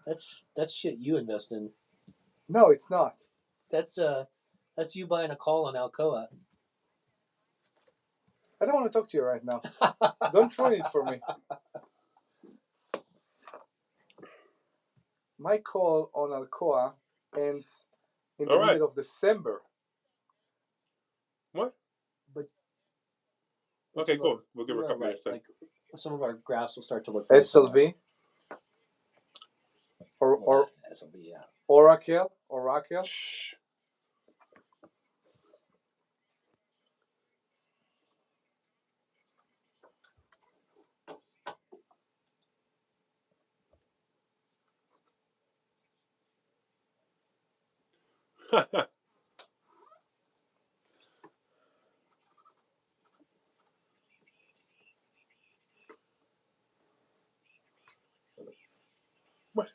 That's shit you invest in. No, it's not. That's you buying a call on Alcoa. I don't want to talk to you right now. Don't ruin it for me. My call on Alcoa ends in the middle of December. What? But okay, cool. We'll give her a couple minutes. Like some of our graphs will start to look SLV or SLV, yeah. Oracle. Shh. What?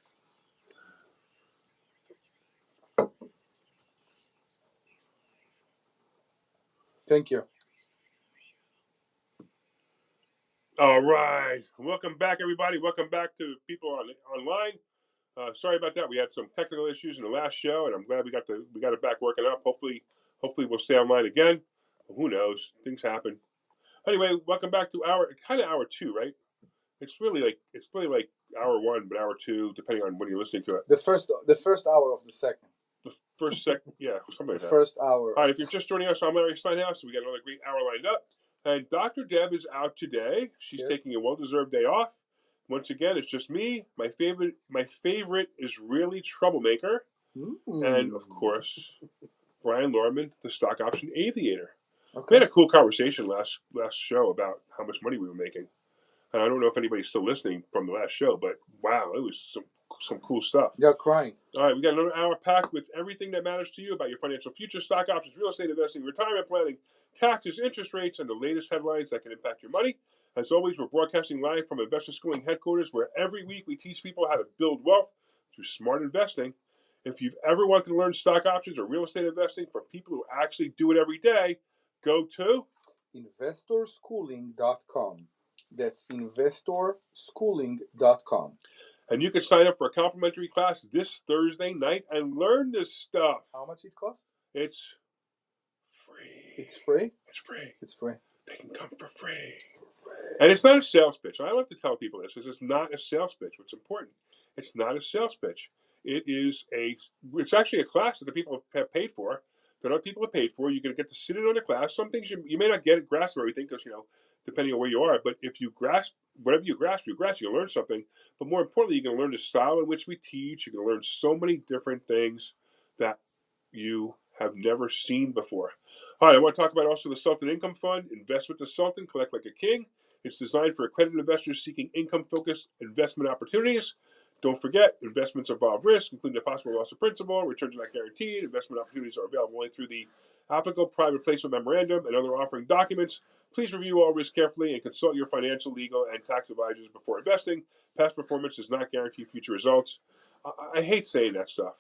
Thank you. All right. Welcome back, everybody. Welcome back to people online. Sorry about that. We had some technical issues in the last show, and I'm glad we got it back working up. Hopefully we'll stay online again. Who knows? Things happen. Anyway, welcome back to hour 2, right? It's really like hour 1, but hour 2, depending on when you're listening to it. The first hour of the second. The first second, yeah, something like that. First hour. All right, if you're just joining us, I'm Larry Steinhouse. We got another great hour lined up, and Dr. Deb is out today. She's taking a well-deserved day off. Once again, it's just me. My favorite is really Troublemaker, and of course, Brian Lorman, the stock option aviator. Okay. We had a cool conversation last show about how much money we were making. And I don't know if anybody's still listening from the last show, but wow, it was some cool stuff. You're crying. All right, we got another hour packed with everything that matters to you about your financial future, stock options, real estate investing, retirement planning, taxes, interest rates, and the latest headlines that can impact your money. As always, we're broadcasting live from Investor Schooling headquarters, where every week we teach people how to build wealth through smart investing. If you've ever wanted to learn stock options or real estate investing from people who actually do it every day, go to investorschooling.com. That's investorschooling.com. And you can sign up for a complimentary class this Thursday night and learn this stuff. How much it costs? It's free. It's free? It's free. It's free. They can come for free. And it's not a sales pitch. I love to tell people this because it's not a sales pitch. What's important, it's not a sales pitch. It's actually a class that the people have paid for, that other people have paid for. You're going to get to sit in on a class. Some things you may not grasp everything because, depending on where you are. But if you grasp, whatever you grasp, you learn something. But more importantly, you're going to learn the style in which we teach. You're going to learn so many different things that you have never seen before. All right, I want to talk about also the Sultan Income Fund. Invest with the Sultan, collect like a king. It's designed for accredited investors seeking income-focused investment opportunities. Don't forget, investments involve risk, including the possible loss of principal. Returns are not guaranteed. Investment opportunities are available only through the applicable private placement memorandum and other offering documents. Please review all risks carefully and consult your financial, legal, and tax advisors before investing. Past performance does not guarantee future results. I hate saying that stuff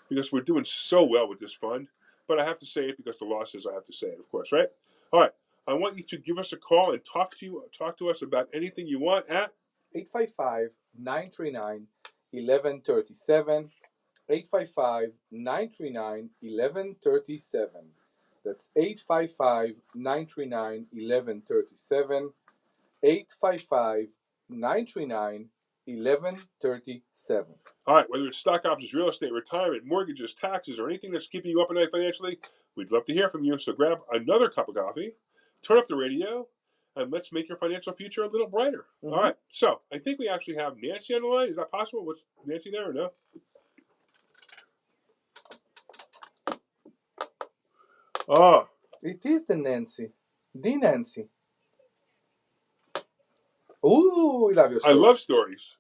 because we're doing so well with this fund, but I have to say it because the law says I have to say it, of course, right? All right. I want you to give us a call and talk to us about anything you want at 855-939-1137. 855-939-1137. That's 855-939-1137. 855-939-1137. All right, whether it's stock options, real estate, retirement, mortgages, taxes, or anything that's keeping you up at night financially, we'd love to hear from you. So grab another cup of coffee, turn up the radio, and let's make your financial future a little brighter. Mm-hmm. All right, so I think we actually have Nancy on the line. Is that possible? Was Nancy there or no? Oh. It is the Nancy. The Nancy. Ooh, I love your stories. I love stories.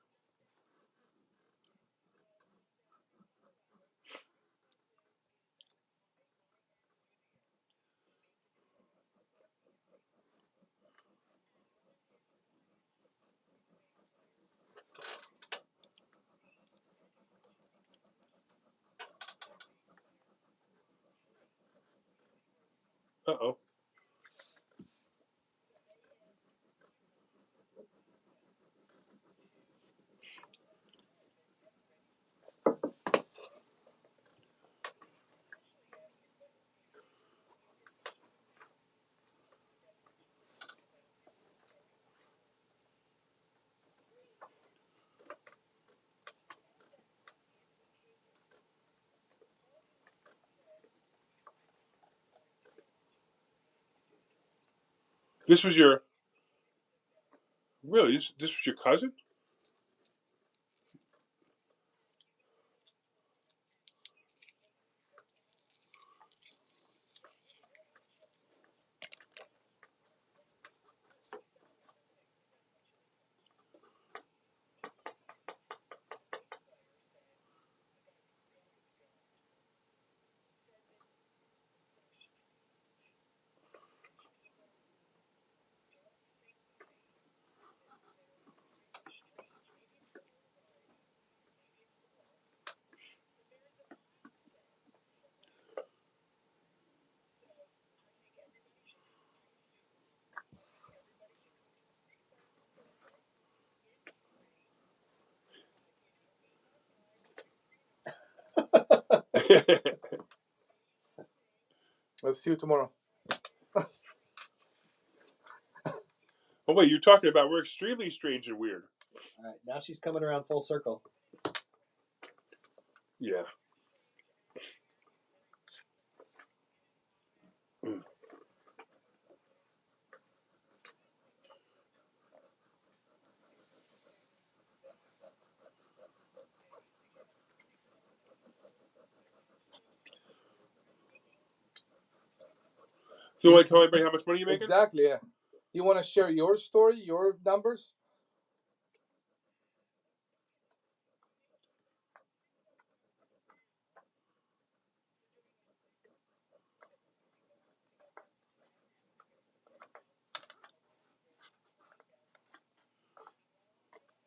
Uh-oh. This was your really this was your cousin? Let's see you tomorrow. Oh wait, you're talking about we're extremely strange and weird. All right, now she's coming around full circle. Yeah. You want to tell anybody how much money you're making? Exactly. Yeah. You want to share your story, your numbers?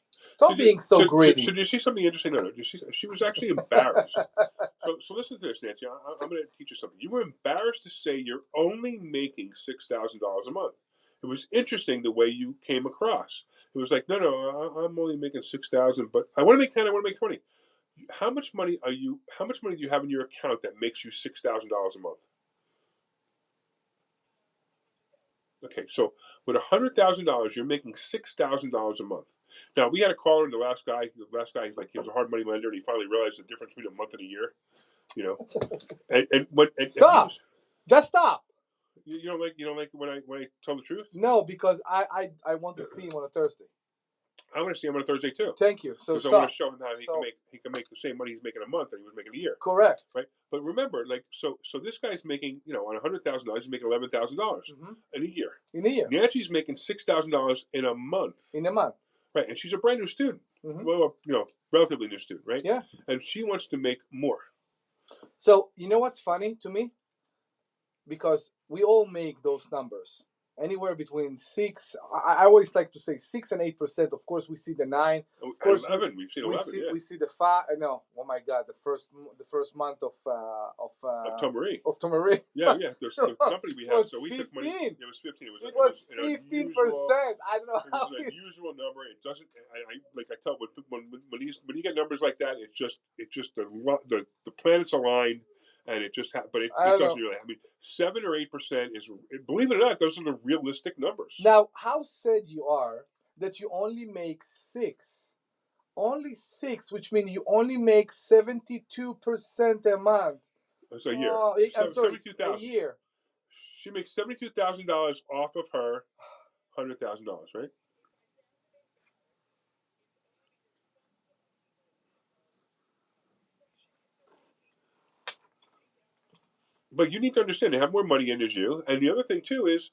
Stop being so greedy. Should you see something interesting? No. She was actually embarrassed. So listen to this, Nancy. I'm going to teach you something. You were embarrassed to say you're only making $6,000 a month. It was interesting the way you came across. It was like, no, I'm only making 6,000, but I want to make 10. I want to make 20. How much money do you have in your account that makes you $6,000 a month? Okay, so with $100,000, you're making $6,000 a month. Now we had a caller, and the last guy, he's like, he was a hard money lender, and he finally realized the difference between a month and a year. You know, and stop. Just stop. You don't like when I tell the truth? No, because I want to see him on a Thursday. I want to see him on a Thursday too. Thank you. So I want to show him how he can make the same money he's making a month that he was making a year. Correct. Right. But remember, like so this guy's making on $100,000, he's making $11,000 in a year. In a year. Nancy's making $6,000 in a month. In a month. Right, and she's a brand new student. Well, relatively new student, right? Yeah. And she wants to make more. So you know what's funny to me? Because we all make those numbers. Anywhere between 6, I always like to say 6 and 8%. Of course, we see the 9. Of course, 11. We've seen 11. We see the 5. No, oh my God, the first month of Tomaree. Of Tomaree. Yeah. There's the company we have. So we 15. Took money. It was 15. It was 15%. I don't know how. It's an unusual number. It doesn't. I tell when you get numbers like that, it's just the planets aligned. And it just, but it doesn't really. I mean, 7 or 8% is, believe it or not, those are the realistic numbers. Now, how sad you are that you only make 6, which means you only make 72% a month. It's a year. I'm sorry, a year. She makes $72,000 off of her $100,000, right? But you need to understand they have more money in as you. And the other thing too is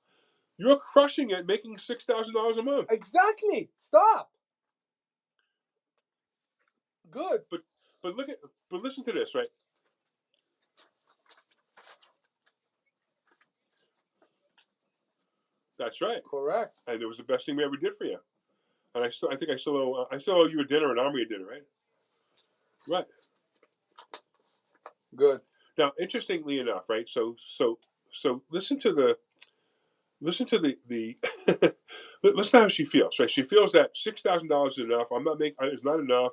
you're crushing it making $6,000 a month. Exactly. Stop. Good. But listen to this, right? That's right. Correct. And it was the best thing we ever did for you. And I think I still owe you a dinner and Omri a dinner, right? Right. Good. Now, interestingly enough, right? So listen to the listen to how she feels, right? She feels that $6,000 is enough. It's not enough.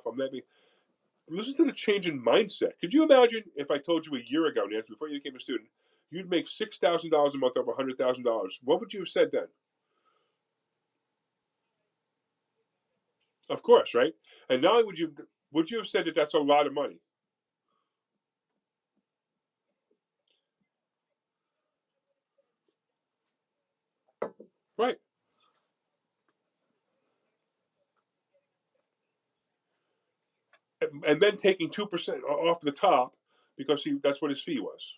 Listen to the change in mindset. Could you imagine if I told you a year ago, Nancy, before you became a student, you'd make $6,000 a month over $100,000? What would you have said then? Of course, right? And not only would you have said that that's a lot of money? Right. and then taking 2% off the top because that's what his fee was.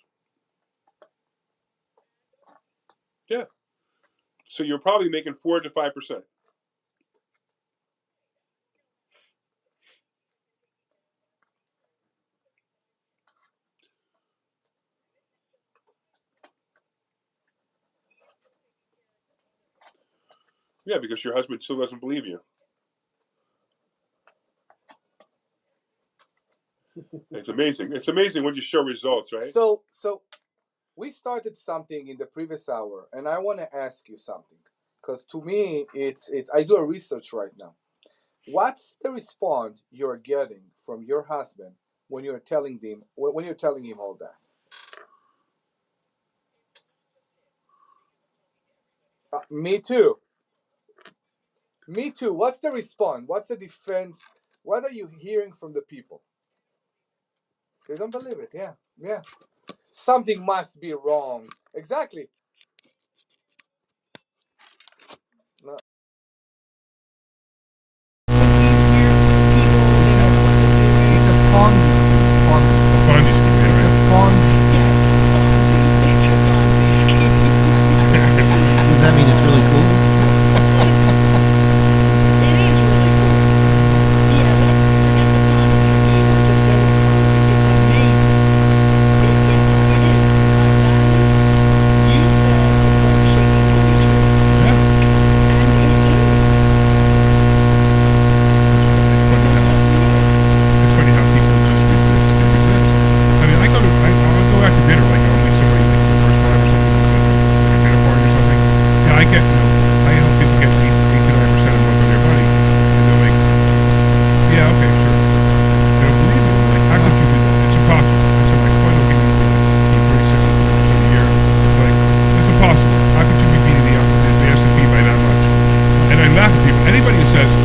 Yeah. So you're probably making 4 to 5%. Yeah, because your husband still doesn't believe you. It's amazing. It's amazing when you show results, right? So we started something in the previous hour, and I want to ask you something, because to me, it's I do a research right now. What's the response you're getting from your husband when you're telling him all that? Me too. Me too. What's the response? What's the defense? What are you hearing from the people? They don't believe it. Yeah, yeah. Something must be wrong. Exactly. No. It's a Fonzie scheme. Fonzie scheme, yeah, It's a right. Fonzie scheme. Does that mean it's really cool? It's funny how people just resist. I mean, I'll go out to dinner, like I'll meet somebody like for the first time or something, like a dinner party or something. Yeah, I help people get 8 to 9% a month on their money, and they're like, yeah, okay, sure. They don't believe me. I'm like, how could you do that? It's impossible. I said, like, fine, okay, you keep 36% a year. Like, it's impossible. How could you be beating the S&P by that much? And I laugh at people. Anybody who says to me,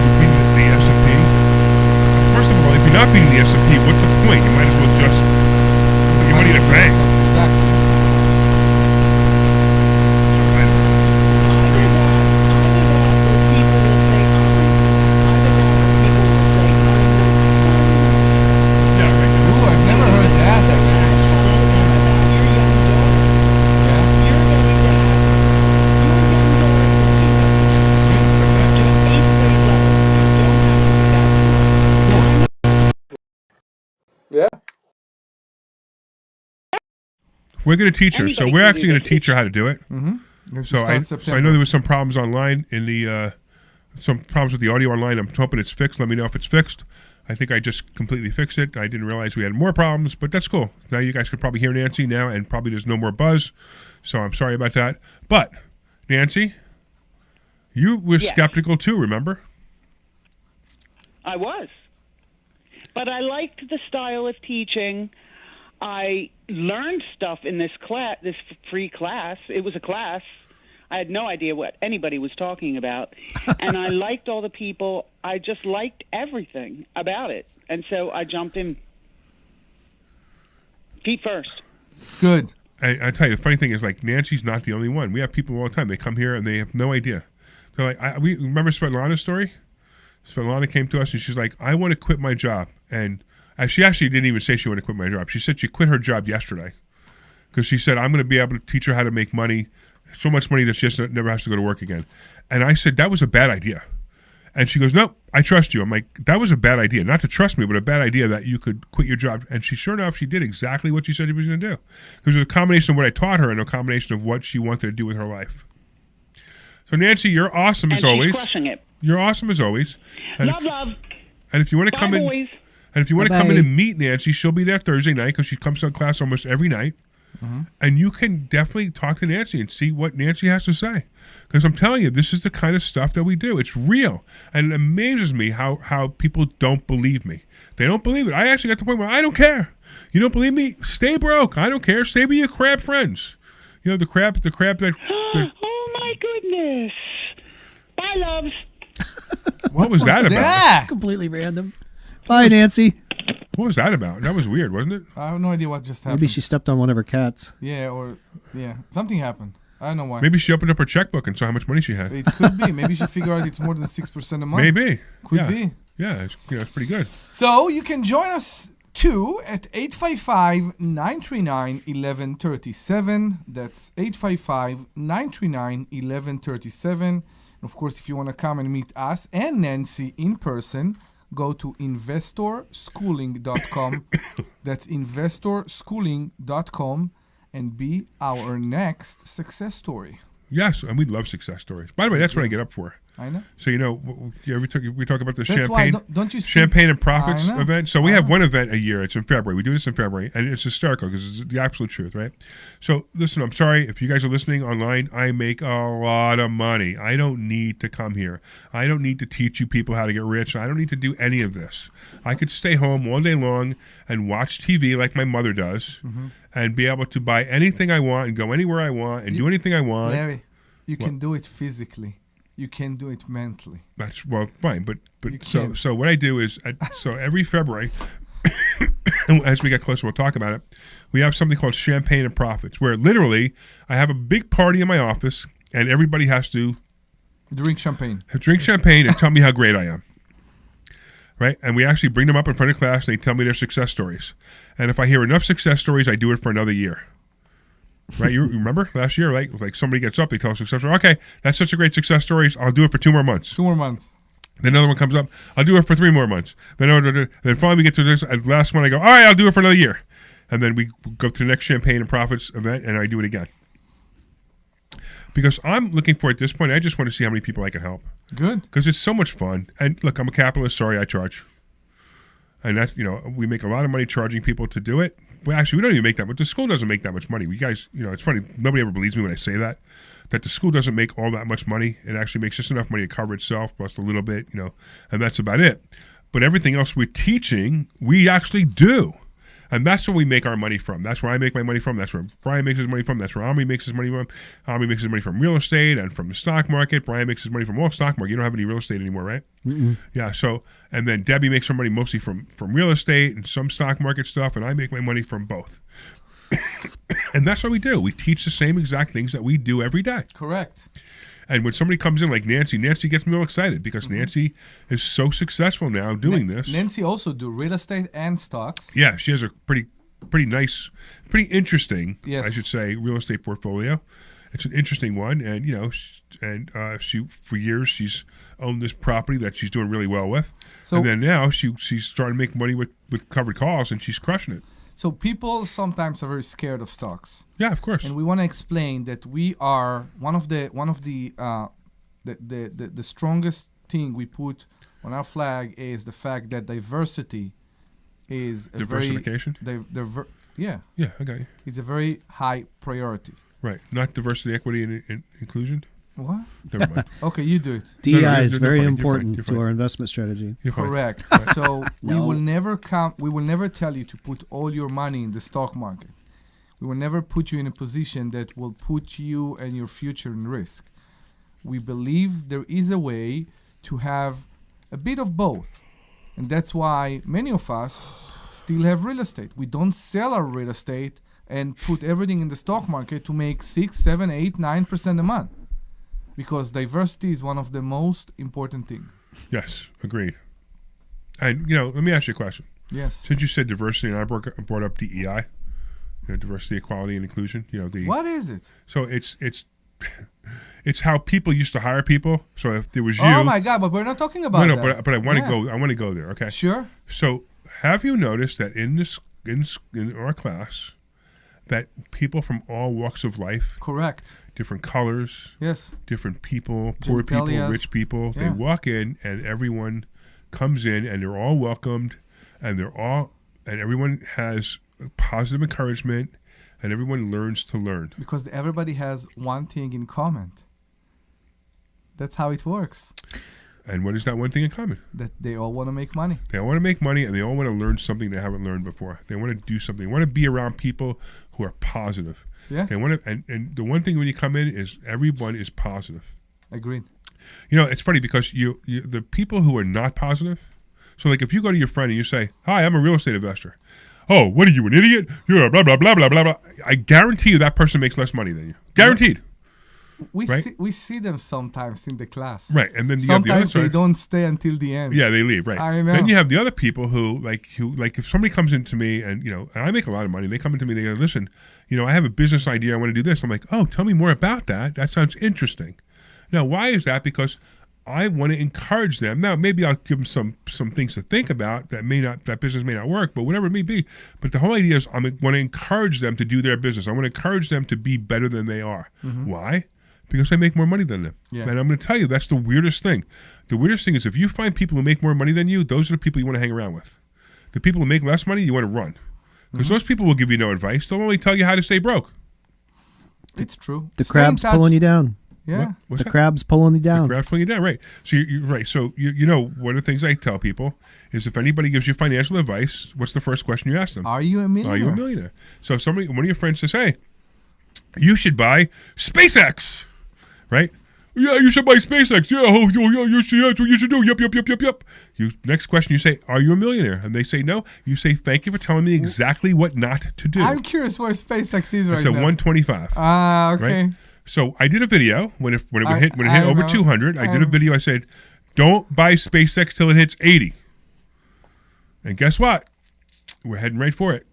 you're beating the S&P. First of all, if you're not beating the S&P, what's the point? You might as well just put your money in a bank. Exactly. Yeah, right. Ooh, I've never heard that actually. Yeah. We're going to teach her. So Anybody we're can actually do going to this. teach her how to do it. Mm-hmm. So I know there was some problems online in the some problems with the audio online. I'm hoping it's fixed. Let me know if it's fixed. I think I just completely fixed it. I didn't realize we had more problems, but that's cool. Now you guys could probably hear Nancy now, and probably there's no more buzz. So I'm sorry about that. But Nancy, you were Yes. skeptical too. Remember? I was. But I liked the style of teaching. I learned stuff in this class, this free class. It was a class. I had no idea what anybody was talking about. And I liked all the people. I just liked everything about it. And so I jumped in. Feet first. Good. I tell you, the funny thing is, like, Nancy's not the only one. We have people all the time. They come here and they have no idea. They're like, we remember Svetlana's story? Svetlana came to us and she's like, I want to quit my job. And she actually didn't even say she wanted to quit my job. She said she quit her job yesterday because she said, I'm going to be able to teach her how to make money, so much money that she never has to go to work again. And I said, that was a bad idea. And she goes, no, I trust you. I'm like, that was a bad idea. Not to trust me, but a bad idea that you could quit your job. And sure enough, she did exactly what she said she was going to do. Because it was a combination of what I taught her and a combination of what she wanted to do with her life. So, Nancy, you're awesome And as she's always. crushing it. You're awesome as always. And Love. And if you want to Bye, come in, boys. and if you want to come in Bye-bye. and meet Nancy, she'll be there Thursday night because she comes to class almost every night. And you can definitely talk to Nancy and see what Nancy has to say. Because I'm telling you, this is the kind of stuff that we do. It's real. And it amazes me how people don't believe me. They don't believe it. I actually got to the point where I don't care. You don't believe me? Stay broke. I don't care. Stay with your crab friends. You know, the crab that Oh, my goodness. Bye, loves. what was that about? Yeah. Completely random. Bye, Nancy. What was that about? That was weird, wasn't it? I have no idea what just happened. Maybe she stepped on one of her cats. Yeah, something happened. I know why. Maybe she opened up her checkbook and saw how much money she had. It could be. Maybe she figured out it's more than 6% a month. Maybe. Could be. Yeah, it's pretty good. So you can join us too at 855-939-1137. That's 855-939-1137. And of course, if you want to come and meet us and Nancy in person, go to investorschooling.com. That's investorschooling.com and be our next success story. Yes, and we love success stories. By the way, that's what I get up for. I know. So, we talk about the That's why champagne, don't you see, champagne and profits I know. event. So we have one event a year. It's in February. We do this in February, and it's hysterical because it's the absolute truth, right? So listen, I'm sorry if you guys are listening online. I make a lot of money. I don't need to come here. I don't need to teach you people how to get rich. I don't need to do any of this. I could stay home all day long and watch TV like my mother does, and be able to buy anything I want and go anywhere I want and do anything I want. Larry, you can do it physically. You can do it mentally. That's well, fine, but can't. so what I do is so every February, as we get closer, we'll talk about it. We have something called Champagne and Profits, where literally I have a big party in my office, and everybody has to drink champagne and tell me how great I am. Right, and we actually bring them up in front of class, and they tell me their success stories. And if I hear enough success stories, I do it for another year. Right, you remember last year, right? Like somebody gets up, they tell a success story. Okay, that's such a great success story. I'll do it for 2 more months. 2 more months. Then another one comes up. I'll do it for 3 more months. Then finally we get to this last one. I go, all right, I'll do it for another year. And then we go to the next Champagne and Profits event, and I do it again. Because I'm looking for, at this point, I just want to see how many people I can help. Good. Because it's so much fun. And look, I'm a capitalist. Sorry, I charge. And that's, we make a lot of money charging people to do it. Well, actually, we don't even make that much. The school doesn't make that much money. We guys, it's funny. Nobody ever believes me when I say that the school doesn't make all that much money. It actually makes just enough money to cover itself, plus a little bit, and that's about it. But everything else we're teaching, we actually do. And that's where we make our money from. That's where I make my money from. That's where Brian makes his money from. That's where Omri makes his money from. Omri makes his money from real estate and from the stock market. Brian makes his money from all stock market. You don't have any real estate anymore, right? Mm-mm. Yeah. So, and then Debbie makes her money mostly from real estate and some stock market stuff, and I make my money from both. And that's what we do. We teach the same exact things that we do every day. Correct. And when somebody comes in like Nancy gets me all excited because Nancy is so successful now doing this. Nancy also do real estate and stocks. Yeah, she has a pretty nice, pretty interesting, yes, I should say, real estate portfolio. It's an interesting one, and she for years she's owned this property that she's doing really well with, and then now she's starting to make money with covered calls, and she's crushing it. So people sometimes are very scared of stocks. Yeah, of course. And we want to explain that we are one of the strongest thing we put on our flag is the fact that diversity is a diversification. Yeah, I got you. It's a very high priority. Right, not diversity, equity, and inclusion. What? Never mind. Okay, you do it. DEI is very important to our investment strategy. Correct. So we will never tell you to put all your money in the stock market. We will never put you in a position that will put you and your future in risk. We believe there is a way to have a bit of both. And that's why many of us still have real estate. We don't sell our real estate and put everything in the stock market to make 6, 7, 8, 9% a month. Because diversity is one of the most important things. Yes, agreed. And, let me ask you a question. Yes. Since you said diversity and I brought up DEI, diversity, equality, and inclusion, what is it? So it's it's how people used to hire people. So if there was you. Oh my God! But we're not talking about that. No, but I want to go. I want to go there. Okay. Sure. So have you noticed that in our class, that people from all walks of life, correct, different colors, yes, different people, poor people, rich people, they walk in and everyone comes in and they're all welcomed, and everyone has positive encouragement. And everyone learns to learn. Because everybody has one thing in common. That's how it works. And what is that one thing in common? That they all want to make money. They all want to make money, and they all want to learn something they haven't learned before. They want to do something. They want to be around people who are positive. Yeah. They want to, and the one thing when you come in is everyone is positive. Agreed. It's funny because the people who are not positive. So like if you go to your friend and you say, "Hi, I'm a real estate investor." Oh, what are you, an idiot? You're a blah, blah, blah, blah, blah, blah. I guarantee you that person makes less money than you. Guaranteed. right? We see them sometimes in the class. Right, and then you have the other Sometimes they side. don't stay until the end. Yeah, they leave. Right. I know. Then you have the other people who if somebody comes into me and and I make a lot of money, they come into me, they go, listen, I have a business idea, I want to do this. I'm like, oh, tell me more about that. That sounds interesting. Now, why is that? Because I want to encourage them. Now, maybe I'll give them some things to think about that business may not work, but whatever it may be. But the whole idea is I want to encourage them to do their business. I want to encourage them to be better than they are. Mm-hmm. Why? Because I make more money than them. Yeah. And I'm going to tell you, that's the weirdest thing. The weirdest thing is if you find people who make more money than you, those are the people you want to hang around with. The people who make less money, you want to run. Because those people will give you no advice. They'll only tell you how to stay broke. It's true. The Stay in crab's touch. pulling you down. Yeah. What's The that? crab's pulling you down. Crab's pulling you down, right. So you're right. So one of the things I tell people is if anybody gives you financial advice, what's the first question you ask them? Are you a millionaire? Are you a millionaire? So if one of your friends says, hey, you should buy SpaceX, right? Yeah, you should buy SpaceX. Yeah, you should. That's what you should do. Yep. Next question, you say, are you a millionaire? And they say no. You say, thank you for telling me exactly what not to do. I'm curious where SpaceX is right It's at now. 125. Ah, okay. Right? So I did a video when it hit I over know. 200. I did a video. I said, don't buy SpaceX till it hits 80. And guess what? We're heading right for it.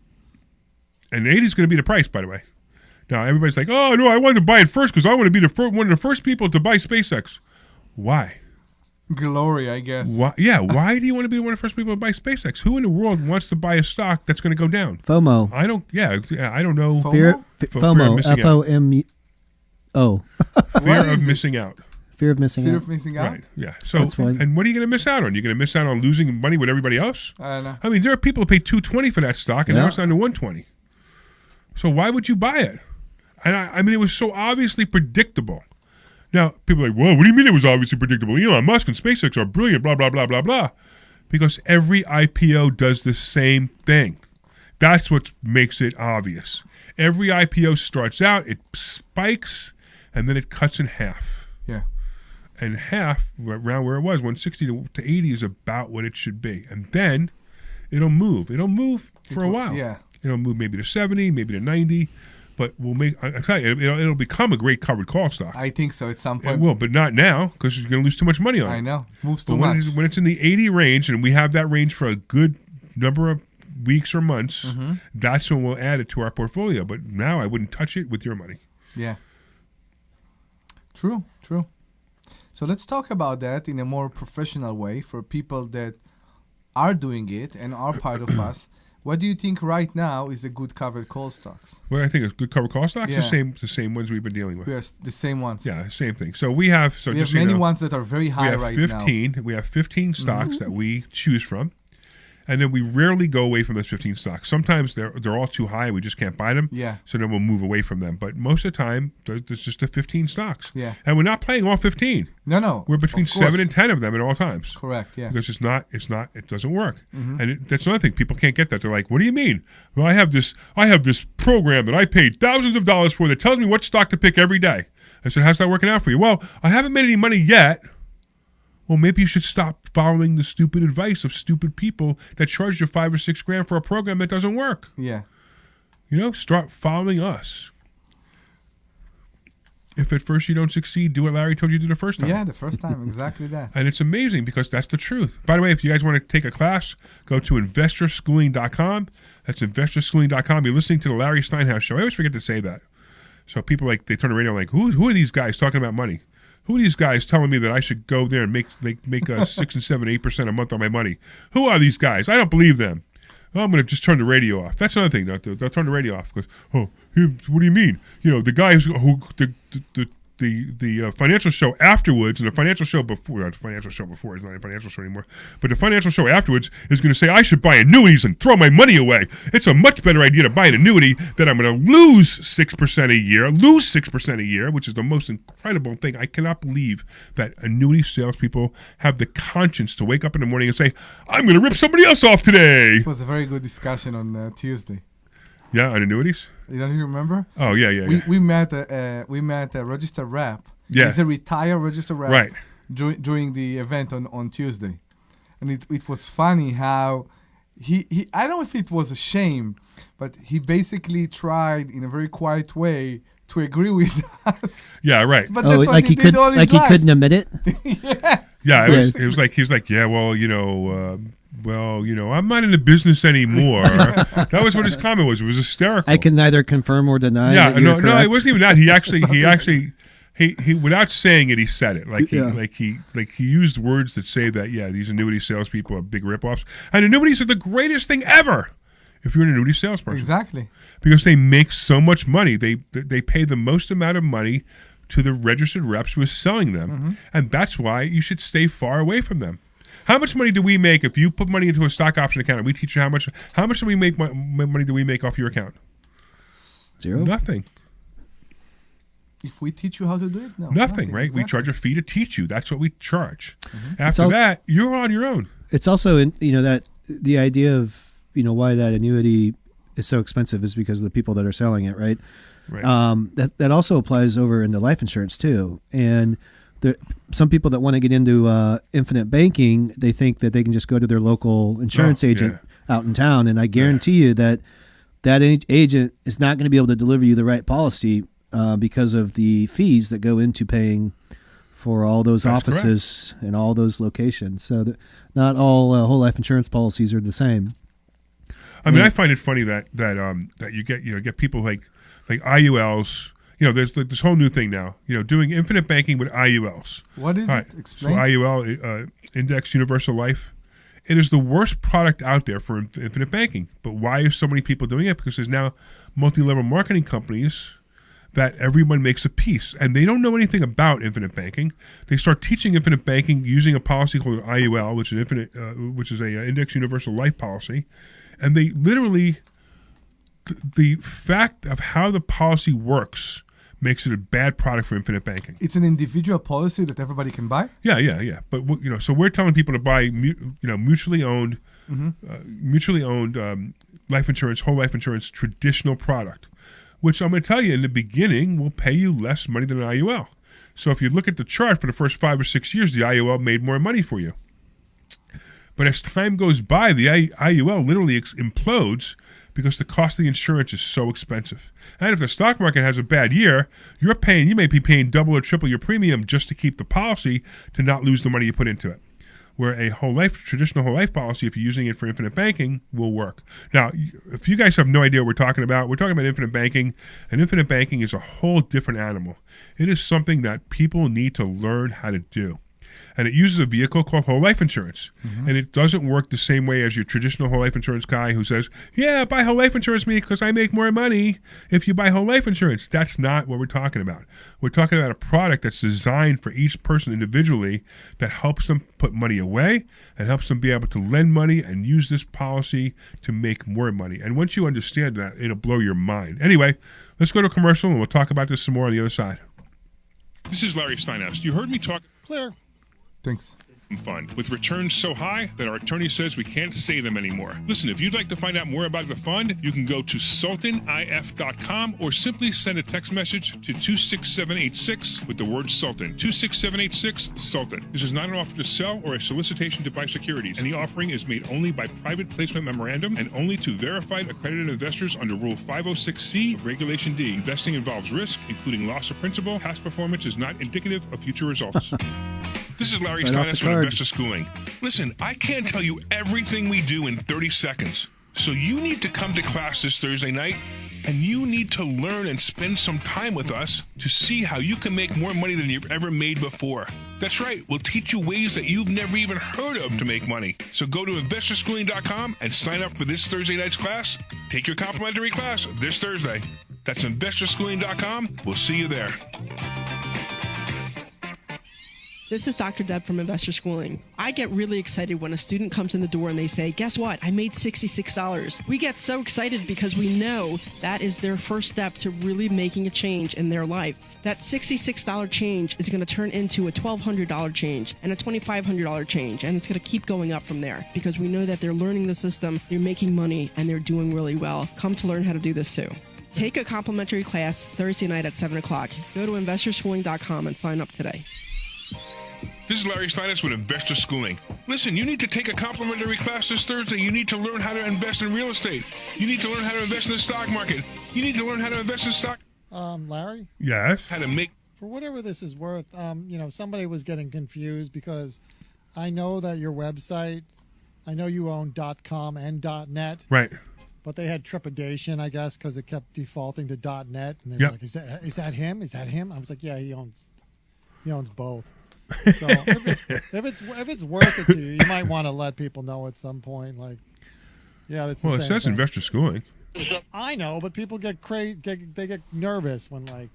And 80 is going to be the price, by the way. Now everybody's like, oh no, I wanted to buy it first because I want to be one of the first people to buy SpaceX. Why? Glory, I guess. Why? Yeah. Why do you want to be one of the first people to buy SpaceX? Who in the world wants to buy a stock that's going to go down? FOMO. I don't. Yeah. I don't know. FOMO? Fear, Fear of FOMO. missing out. FOMO. Fear What of is it? missing out. Fear of missing Fear out. of missing out? Right. Yeah. So, That's fine. and what are you going to miss out on? You're going to miss out on losing money with everybody else? I don't know. I mean, there are people who pay $220 for that stock, and Yeah. now it's down to $120. So why would you buy it? And I mean, it was so obviously predictable. Now, people are like, well, what do you mean it was obviously predictable? Elon Musk and SpaceX are brilliant, blah, blah, blah, blah, blah. Because every IPO does the same thing. That's what makes it obvious. Every IPO starts out, it spikes, and then it cuts in half. Yeah. And half, around where it was, 160 to 80 is about what it should be. And then it'll move. It'll move for a while. Yeah. It'll move maybe to 70, maybe to 90. But we'll make. I tell you, it'll become a great covered call stock. I think so at some It point. will, but not now because you're going to lose too much money on it. I know. Moves But too when much. when it's in the 80 range, and we have that range for a good number of weeks or months, Mm-hmm. that's when we'll add it to our portfolio. But now I wouldn't touch it with your money. Yeah. True. So let's talk about that in a more professional way for people that are doing it and are part of us. What do you think right now is a good covered call stocks? Well, I think it's good covered call stocks. Yeah. The same ones we've been dealing with. We are the same ones. Yeah, same thing. So we have. So We just have so you many know, ones that are very we high have right 15. now. We have 15 stocks Mm-hmm. that we choose from, and then we rarely go away from those 15 stocks. Sometimes they're all too high, and we just can't buy them. Yeah. So then we'll move away from them. But most of the time, there's just the 15 stocks. Yeah. And we're not playing all 15. No. We're between of course. 7 and 10 of them at all times. Correct. Yeah. Because it doesn't work. Mm-hmm. And that's another thing. People can't get that. They're like, what do you mean? Well, I have this program that I paid thousands of dollars for that tells me what stock to pick every day. I said, how's that working out for you? Well, I haven't made any money yet. Well, maybe you should stop following the stupid advice of stupid people that charge you $5 or $6 grand for a program that doesn't work. Yeah. Start following us. If at first you don't succeed, do what Larry told you to do the first time. Yeah. The first time, exactly that. And it's amazing because that's the truth. By the way, if you guys want to take a class, go to investorschooling.com. That's investorschooling.com. You're listening to the Larry Steinhouse show. I always forget to say that. So people they turn the radio like, who are these guys talking about money? Who are these guys telling me that I should go there and make 6 and 7, 8% a month on my money? Who are these guys? I don't believe them. Well, I'm going to just turn the radio off. That's another thing. They'll turn the radio off because, what do you mean? The guys who the financial show afterwards and the financial show before, not the financial show before, it's not a financial show anymore, but the financial show afterwards is going to say I should buy annuities and throw my money away. It's a much better idea to buy an annuity that I'm going to lose 6% a year, which is the most incredible thing. I cannot believe that annuity salespeople have the conscience to wake up in the morning and say, I'm going to rip somebody else off today. It was a very good discussion on Tuesday. Yeah, on annuities? You don't remember? Oh, yeah. We met a registered rep. Yeah. He's a retired registered rep. Right. During the event on Tuesday, and it was funny how he I don't know if it was a shame, but he basically tried in a very quiet way to agree with us. Yeah, right. But that's what like he did all his like he life. couldn't admit it. Yeah, Yes. it was like he was like, yeah, well, I'm not in the business anymore. That was what his comment was. It was hysterical. I can neither confirm or deny. Yeah, that you're no, correct. it wasn't even that. He actually, he without saying it, he said it. He used words that say that, yeah, these annuity salespeople are big ripoffs, and annuities are the greatest thing ever. If you're an annuity salesperson, Exactly. because they make so much money, they pay the most amount of money to the registered reps who are selling them, and that's why you should stay far away from them. How much money do we make if you put money into a stock option account? And we teach you how much do we make money do we make off your account? Zero. Nothing. If we teach you how to do it, no. Nothing, right? Exactly. We charge a fee to teach you. That's what we charge. After that, you're on your own. It's also that the idea of why that annuity is so expensive is because of the people that are selling it, right? Right. That also applies over into life insurance too. And some people that want to get into infinite banking, they think that they can just go to their local insurance agent out in town, and I guarantee you that agent is not going to be able to deliver you the right policy because of the fees that go into paying for all those offices and all those locations. So not all whole life insurance policies are the same. I mean, I find it funny that you get people like IULs. There's this whole new thing now. Doing infinite banking with IULs. What is it? Explain. So IUL, Index Universal Life. It is the worst product out there for infinite banking. But why are so many people doing it? Because there's now multi-level marketing companies that everyone makes a piece, and they don't know anything about infinite banking. They start teaching infinite banking using a policy called an IUL, which is a Index Universal Life policy. And they literally, the fact of how the policy works makes it a bad product for infinite banking. It's an individual policy that everybody can buy? Yeah. But so we're telling people to buy mutually owned life insurance, whole life insurance, traditional product, which I'm going to tell you in the beginning will pay you less money than an IUL. So if you look at the chart for the first 5 or 6 years, the IUL made more money for you. But as time goes by, the IUL literally implodes because the cost of the insurance is so expensive. And if the stock market has a bad year, you may be paying double or triple your premium just to keep the policy to not lose the money you put into it. Where a traditional whole life policy, if you're using it for infinite banking, will work. Now, if you guys have no idea what we're talking about infinite banking, and infinite banking is a whole different animal. It is something that people need to learn how to do. And it uses a vehicle called whole life insurance. And it doesn't work the same way as your traditional whole life insurance guy who says, yeah, buy whole life insurance me because I make more money if you buy whole life insurance. That's not what we're talking about. We're talking about a product that's designed for each person individually that helps them put money away and helps them be able to lend money and use this policy to make more money. And once you understand that, it'll blow your mind. Anyway, let's go to a commercial and we'll talk about this some more on the other side. This is Larry Steinhouse. You heard me talk. Clear. Thanks. Fund with returns so high that our attorney says we can't say them anymore. Listen, if you'd like to find out more about the fund, you can go to sultanif.com or simply send a text message to 26786 with the word Sultan. 26786 Sultan. This is not an offer to sell or a solicitation to buy securities. Any offering is made only by private placement memorandum and only to verified accredited investors under Rule 506C of Regulation D. Investing involves risk, including loss of principal. Past performance is not indicative of future results. This is Larry Steinhouse with Investor Schooling. Listen, I can't tell you everything we do in 30 seconds. So you need to come to class this Thursday night, and you need to learn and spend some time with us to see how you can make more money than you've ever made before. That's right. We'll teach you ways that you've never even heard of to make money. So go to investorschooling.com and sign up for this Thursday night's class. Take your complimentary class this Thursday. That's investorschooling.com. We'll see you there. This is Dr. Deb from Investor Schooling. I get really excited when a student comes in the door and they say, guess what? I made $66. We get so excited because we know that is their first step to really making a change in their life. That $66 change is going to turn into a $1,200 change and a $2,500 change, and it's going to keep going up from there because we know that they're learning the system, they're making money, and they're doing really well. Come to learn how to do this too. Take a complimentary class Thursday night at 7 o'clock. Go to investorschooling.com and sign up today. This is Larry Steinhouse with Investor Schooling. Listen, you need to take a complimentary class this Thursday. You need to learn how to invest in real estate. You need to learn how to invest in the stock market. You need to learn how to invest in stock. Larry, Yes. How to make for whatever this is worth, somebody was getting confused because I know that your website, I know you own .com and .net, Right. but they had trepidation, I guess, because it kept defaulting to .net, and they were Yep. like, "Is that him? Is that him?" I was like, "Yeah, he owns both." So if it's worth it to you, you might want to let people know at some point, like, yeah, that's Well, the it same says thing. investor schooling. I know, but people get they get nervous when like.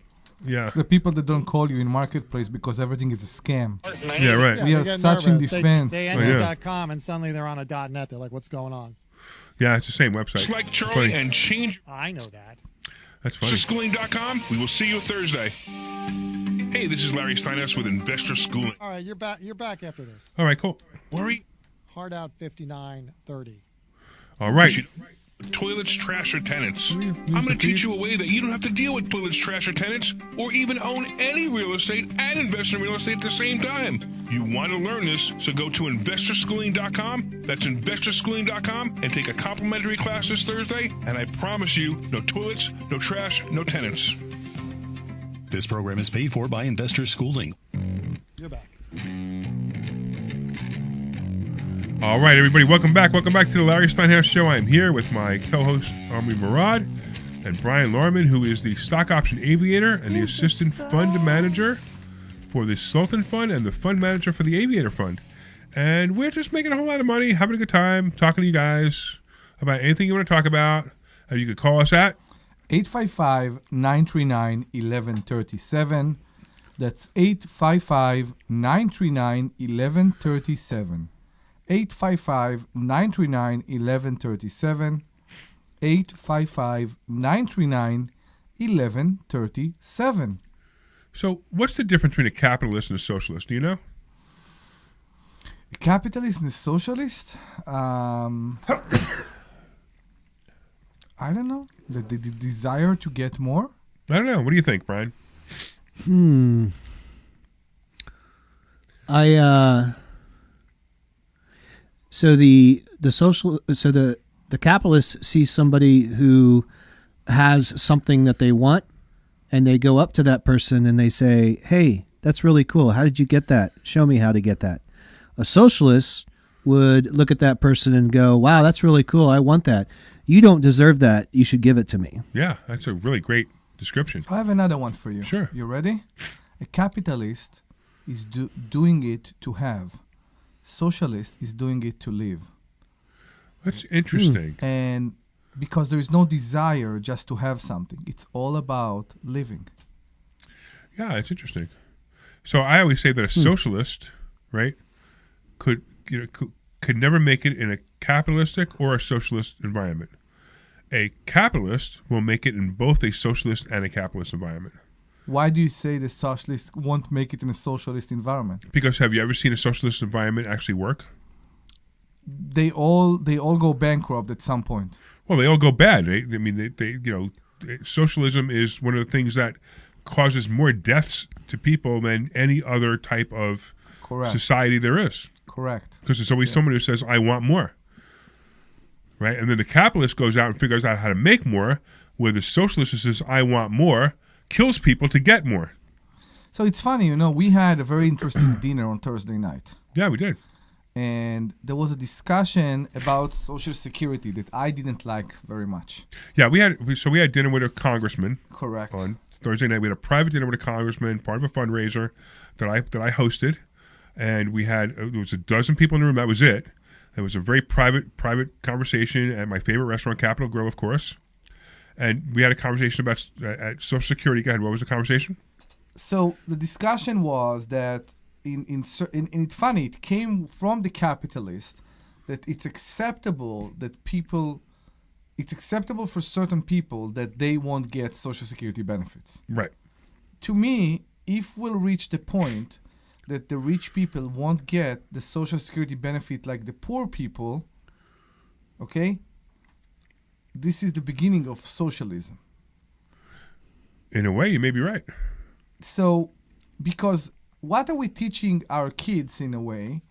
Yeah. It's the people that don't call you in marketplace because everything is a scam. Yeah, right. Yeah, We they are get such in nervous. defense. They Oh, enter yeah. .com and suddenly they're on a .net. They're like, "What's going on?" Yeah, it's the same website. just like It's Charlie funny. and change I know that. That's funny. investorschooling.com. We will see you Thursday. Hey, this is Larry Steinhouse with Investor Schooling. All right, you're back. You're back after this. All right, cool. Worry Hard out 5930. All right. toilets, trash, or tenants. Yeah, I'm going to teach you a way that you don't have to deal with toilets, trash, or tenants, or even own any real estate and invest in real estate at the same time. You want to learn this, so go to investorschooling.com. That's investorschooling.com and take a complimentary class this Thursday. And I promise you, no toilets, no trash, no tenants. This program is paid for by Investor Schooling. You're back. All right, everybody, welcome back. Welcome back to the Larry Steinhouse Show. I'm here with my co-host, Omri Morad, and Brian Lorman, who is the stock option aviator and the assistant fund manager for the Sultan Fund and the fund manager for the Aviator Fund. And we're just making a whole lot of money, having a good time, talking to you guys about anything you want to talk about. And you could call us at 855-939-1137. That's 855-939-1137. 855-939-1137. 855-939-1137. So what's the difference between a capitalist and a socialist? Do you know? A capitalist and a socialist? I don't know. The desire to get more? I don't know. What do you think, Brian? So the capitalist sees somebody who has something that they want, and they go up to that person and they say, "Hey, that's really cool. How did you get that? Show me how to get that." A socialist would look at that person and go, "Wow, that's really cool. I want that. You don't deserve that. You should give it to me." Yeah, that's a really great description. So I have another one for you. Sure. You ready? A capitalist is doing it to have. Socialist is doing it to live. That's interesting. And because there is no desire just to have something. It's all about living. Yeah, it's interesting. So I always say that a socialist, right, could never make it in a capitalistic or a socialist environment. A capitalist will make it in both a socialist and a capitalist environment. Why do you say the socialist won't make it in a socialist environment? Because have you ever seen a socialist environment actually work? They all go bankrupt at some point. Well, they all go bad. Socialism is one of the things that causes more deaths to people than any other type of Correct. society there is. Correct. Because there's always someone who says, "I want more." Right? And then the capitalist goes out and figures out how to make more, where the socialist who says, "I want more," kills people to get more. So it's funny, we had a very interesting dinner on Thursday night. Yeah, we did. And there was a discussion about Social Security that I didn't like very much. Yeah, we had dinner with a congressman. Correct. On Thursday night, we had a private dinner with a congressman, part of a fundraiser that I hosted, and there was a dozen people in the room. That was it. It was a very private conversation at my favorite restaurant, Capitol Grill, of course. And we had a conversation about at Social Security. Go ahead. What was the conversation? So the discussion was that it's funny. It came from the capitalist that it's acceptable for certain people that they won't get Social Security benefits. Right. To me, if we'll reach the point that the rich people won't get the Social Security benefit like the poor people, okay, this is the beginning of socialism. In a way, you may be right. So, because what are we teaching our kids in a way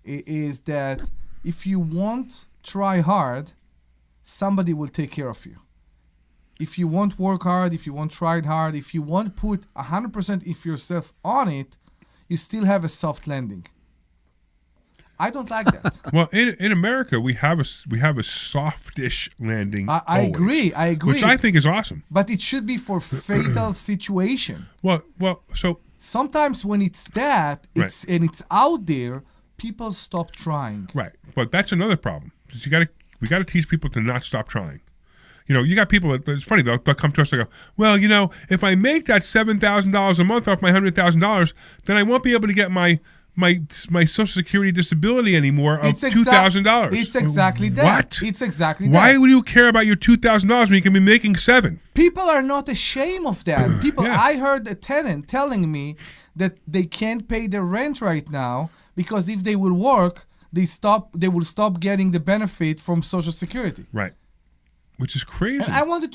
is that if you won't try hard, somebody will take care of you. if you won't work hard, if you won't try hard, if you won't put 100% of yourself on it, you still have a soft landing. I don't like that. Well, in America, we have a softish landing. I agree. Which I think is awesome. But it should be for fatal situation. Well, so sometimes when it's that, and it's out there, people stop trying. Right, but that's another problem. We got to teach people to not stop trying. You know, you got people that, it's funny, they'll come to us and go, well, you know, if I make that $7,000 a month off my $100,000, then I won't be able to get my Social Security disability anymore of $2,000. It's exactly that. What? It's exactly that. Why would you care about your $2,000 when you can be making $7,000? People are not ashamed of that. People, I heard a tenant telling me that they can't pay their rent right now because if they will work, they will stop getting the benefit from Social Security. Right. Which is crazy. And I wanted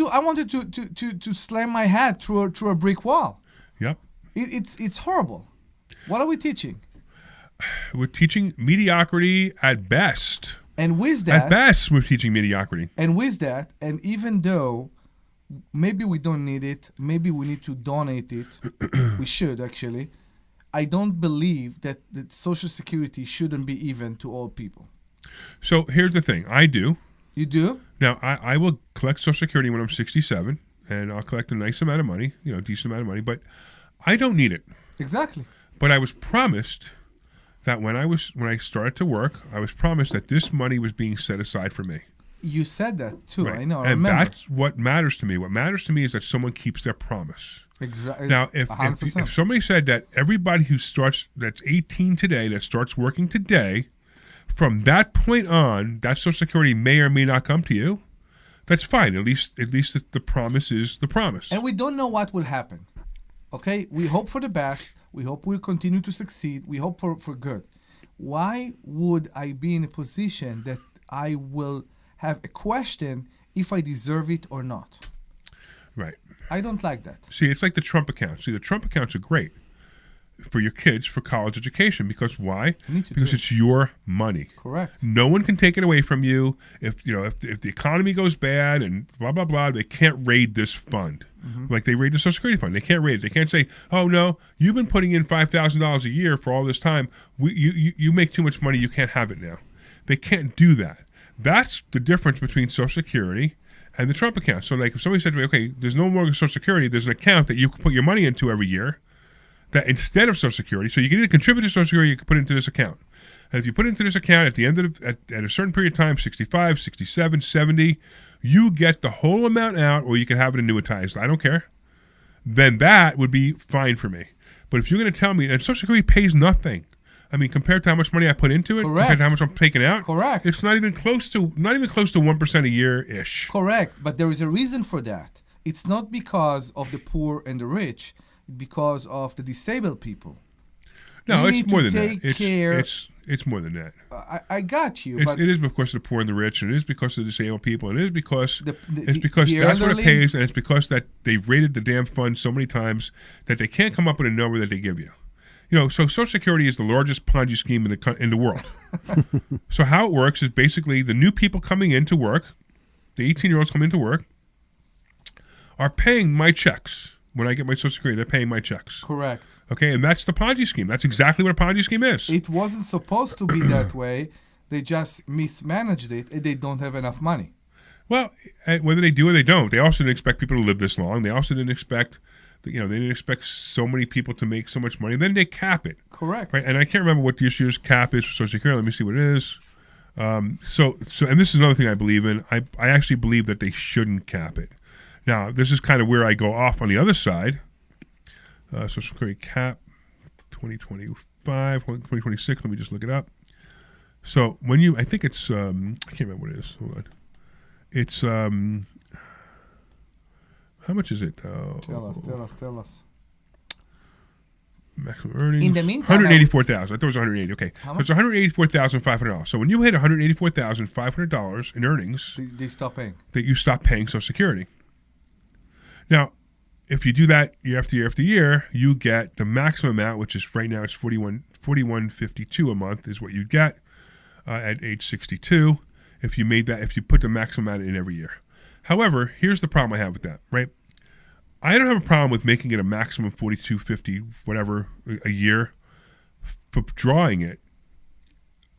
to slam my head through a brick wall. Yep. It's horrible. What are we teaching? We're teaching mediocrity at best. And with that, at best, we're teaching mediocrity. And with that, and even though maybe we don't need it, maybe we need to donate it, we should actually. I don't believe that Social Security shouldn't be even to all people. So here's the thing. I do. You do? Now, I will collect Social Security when I'm 67, and I'll collect a nice amount of money, a decent amount of money, but I don't need it. Exactly. But I was promised that when I started to work, I was promised that this money was being set aside for me. You said that too. Right. I know. I and remember. That's what matters to me. What matters to me is that someone keeps their promise. Exactly. Now, if somebody said that everybody that's 18 today, that starts working today, from that point on, that Social Security may or may not come to you, that's fine. At least the promise is the promise. And we don't know what will happen. Okay? We hope for the best. We hope we'll continue to succeed. We hope for good. Why would I be in a position that I will have a question if I deserve it or not? Right. I don't like that. See, it's like the Trump accounts. See, the Trump accounts are great for your kids for college education because why? Because it's your money. Correct. No one can take it away from you. If the economy goes bad and blah blah blah, they can't raid this fund. Mm-hmm. Like they raid the Social Security fund. They can't raid it. They can't say, "Oh no, you've been putting in $5,000 a year for all this time. You make too much money. You can't have it now." They can't do that. That's the difference between Social Security and the Trump account. So like if somebody said to me, okay, there's no more Social Security, there's an account that you can put your money into every year that instead of Social Security, so you can either contribute to Social Security or you can put it into this account. And if you put it into this account at the end of at a certain period of time, 65, 67, 70, you get the whole amount out or you can have it annuitized. I don't care. Then that would be fine for me. But if you're going to tell me, and Social Security pays nothing. I mean, compared to how much money I put into it, compared to how much I'm taking out, correct. It's not even close to 1% a year ish. Correct, but there is a reason for that. It's not because of the poor and the rich, because of the disabled people. No, it's more than that. It's more than that. I got you. It is because of the poor and the rich, and it is because of the disabled people, and it is because the that's what it pays, and it's because that they've raided the damn fund so many times that they can't come up with a number that they give you. You know, so Social Security is the largest Ponzi scheme in the world. So how it works is basically the new people coming into work, the 18-year-olds coming into work, are paying my checks. When I get my Social Security, they're paying my checks. Correct. Okay, and that's the Ponzi scheme. That's exactly what a Ponzi scheme is. It wasn't supposed to be that way. They just mismanaged it, and they don't have enough money. Well, whether they do or they don't, they also didn't expect people to live this long. They also didn't expect... they didn't expect so many people to make so much money. Then they cap it. Correct. Right? And I can't remember what this year's cap is for Social Security. Let me see what it is. So, and this is another thing I believe in. I actually believe that they shouldn't cap it. Now, this is kind of where I go off on the other side. Social Security cap 2025, 2026. Let me just look it up. So I think it's, I can't remember what it is. Hold on. It's, how much is it? Tell us. Maximum earnings. In the meantime, 184,000. I thought it was 180. Okay, how so it's $184,500. So when you hit $184,500 in earnings, they stop paying. That you stop paying Social Security. Now, if you do that year after year after year, you get the maximum amount, which is right now it's $41.52 a month is what you get at age 62. If you put the maximum amount in every year. However, here's the problem I have with that, right? I don't have a problem with making it a maximum $4,250, whatever, a year for drawing it.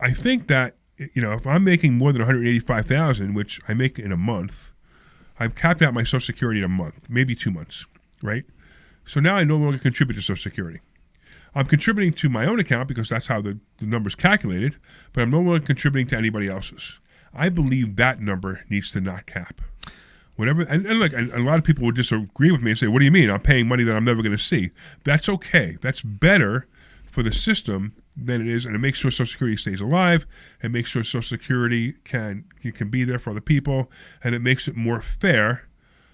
I think that, if I'm making more than $185,000, which I make in a month, I've capped out my Social Security in a month, maybe 2 months, right? So now I no longer contribute to Social Security. I'm contributing to my own account because that's how the number's calculated, but I'm no longer contributing to anybody else's. I believe that number needs to not cap. Whatever, and look, and a lot of people would disagree with me and say, what do you mean? I'm paying money that I'm never going to see. That's okay. That's better for the system than it is, and it makes sure Social Security stays alive, and makes sure Social Security can be there for other people, and it makes it more fair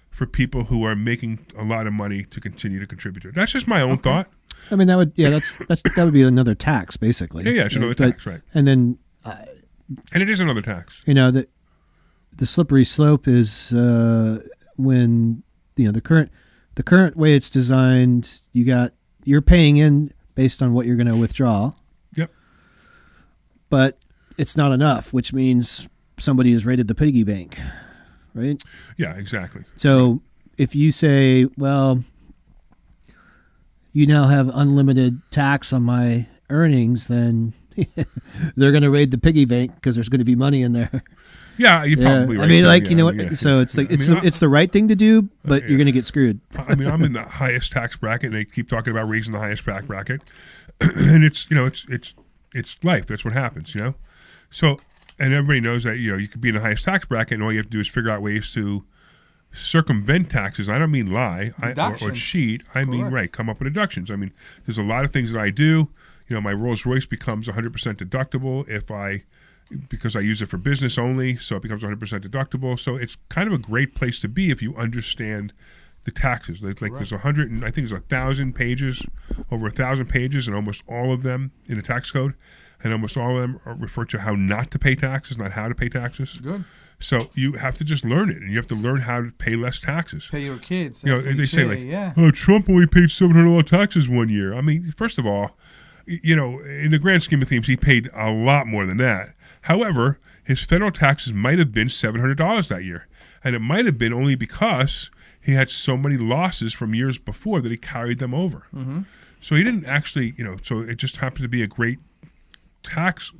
for people who are making a lot of money to continue to contribute to it. That's just my own thought. I mean, that would that would be another tax, basically. Yeah, it's another tax, right? And then, and it is another tax. The slippery slope is when the current way it's designed. You're paying in based on what you're going to withdraw. Yep. But it's not enough, which means somebody has raided the piggy bank, right? Yeah, exactly. So if you say, well, you now have unlimited tax on my earnings, then they're going to raid the piggy bank because there's going to be money in there. Yeah, you're probably right. I mean, Yeah. So it's like it's the right thing to do, but you're going to get screwed. I mean, I'm in the highest tax bracket, and they keep talking about raising the highest tax bracket, and it's life. That's what happens, So, and everybody knows that you could be in the highest tax bracket, and all you have to do is figure out ways to circumvent taxes. I don't mean lie or cheat. I mean come up with deductions. I mean, there's a lot of things that I do. My Rolls Royce becomes 100% deductible because I use it for business only, so it becomes 100% deductible. So it's kind of a great place to be if you understand the taxes. There's 1,000 pages, over 1,000 pages, and almost all of them in the tax code, and almost all of them refer to how not to pay taxes, not how to pay taxes. Good. So you have to just learn it, and you have to learn how to pay less taxes. Pay your kids. They say Trump only paid $700 taxes one year. I mean, first of all, in the grand scheme of things, he paid a lot more than that. However, his federal taxes might have been $700 that year. And it might have been only because he had so many losses from years before that he carried them over. Mm-hmm. So he didn't actually, so it just happened to be a great tax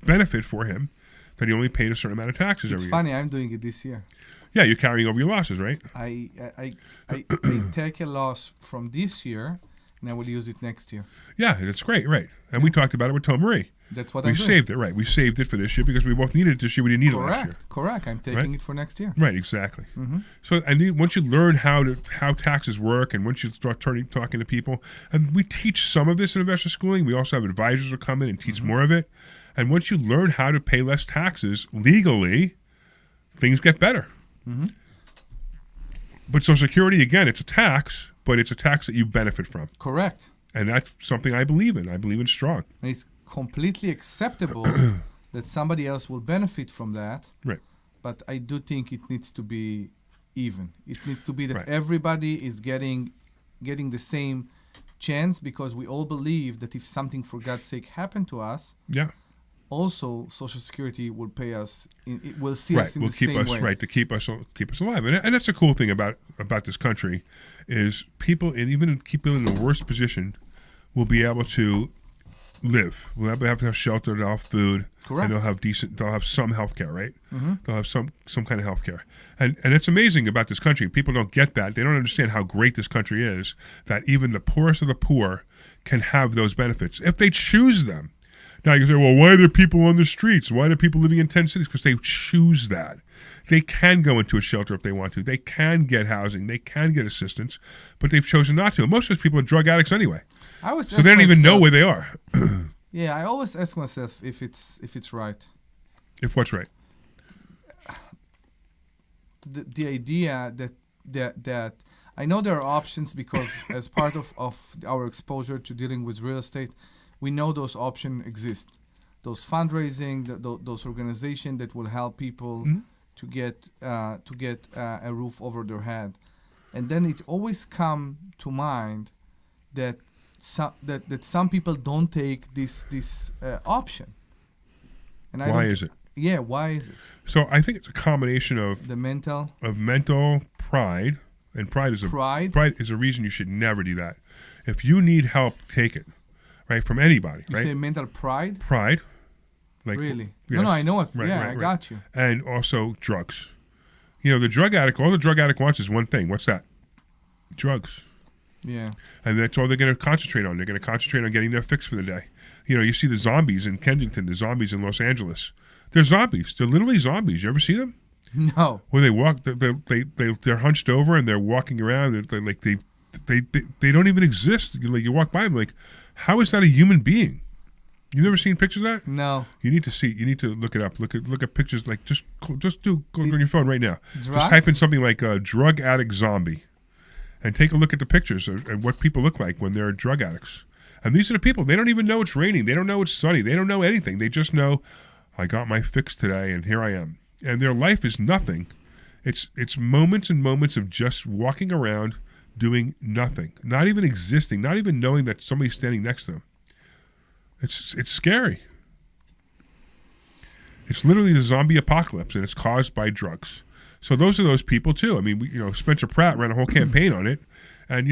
benefit for him that he only paid a certain amount of taxes every year. It's funny, I'm doing it this year. Yeah, you're carrying over your losses, right? I take a loss from this year, and I will use it next year. Yeah, that's great, right. And we talked about it with Tom Marie. That's what I'm doing. We saved it, right. We saved it for this year because we both needed it this year. We didn't need it last year. Correct. I'm taking it for next year. Right, exactly. Mm-hmm. So, and once you learn how taxes work, and once you start talking to people, and we teach some of this in investor schooling, we also have advisors who come in and teach more of it. And once you learn how to pay less taxes legally, things get better. Mm-hmm. But Social Security, again, it's a tax, but it's a tax that you benefit from. Correct. And that's something I believe in. I believe in strong. And it's completely acceptable that somebody else will benefit from that. Right. But I do think it needs to be even. It needs to be that everybody is getting the same chance, because we all believe that if something, for God's sake, happened to us, also Social Security will pay us. It will see us in the same way. Right, to keep us alive. And that's the cool thing about this country is people, and even people in the worst position, will be able to live. We'll have to have shelter, they'll have food, Correct. and they'll have some health care, right? Mm-hmm. They'll have some kind of health care. And it's amazing about this country. People don't get that. They don't understand how great this country is, that even the poorest of the poor can have those benefits if they choose them. Now you can say, well, why are there people on the streets? Why are there people living in 10 cities? Because they choose that. They can go into a shelter if they want to. They can get housing. They can get assistance, but they've chosen not to. And most of those people are drug addicts anyway. So they don't even know where they are. Yeah, I always ask myself if it's right. If what's right? The idea that I know there are options, because as part of our exposure to dealing with real estate, we know those options exist. Those fundraising, those organizations that will help people to get a roof over their head, and then it always come to mind that some people don't take this option. And Why is it? Yeah, why is it? So I think it's a combination of The mental pride, and pride is a reason you should never do that. If you need help, take it, right, from anybody. You right? say mental pride? Pride, like Really? yes. No, I know it. Right, yeah, right, I right. got you. And also drugs. You know, the drug addict. All the drug addict wants is one thing. What's that? Drugs. Yeah. And that's all they're going to concentrate on. They're going to concentrate on getting their fix for the day. You know, you see the zombies in Kensington, the zombies in Los Angeles. They're zombies. They're literally zombies. You ever see them? No. Where they walk, they're hunched over and they're walking around. They don't even exist. You walk by them like, how is that a human being? You never seen pictures of that? No. You need to see. You need to look it up. Look at pictures. Like go on your phone right now. Drugs? Just type in something like drug addict zombie, and take a look at the pictures and what people look like when they're drug addicts. And these are the people. They don't even know it's raining. They don't know it's sunny. They don't know anything. They just know, I got my fix today, and here I am. And their life is nothing. It's moments and moments of just walking around doing nothing, not even existing, not even knowing that somebody's standing next to them. It's scary. It's literally the zombie apocalypse, and it's caused by drugs. So those are those people too. I mean, Spencer Pratt ran a whole campaign on it, and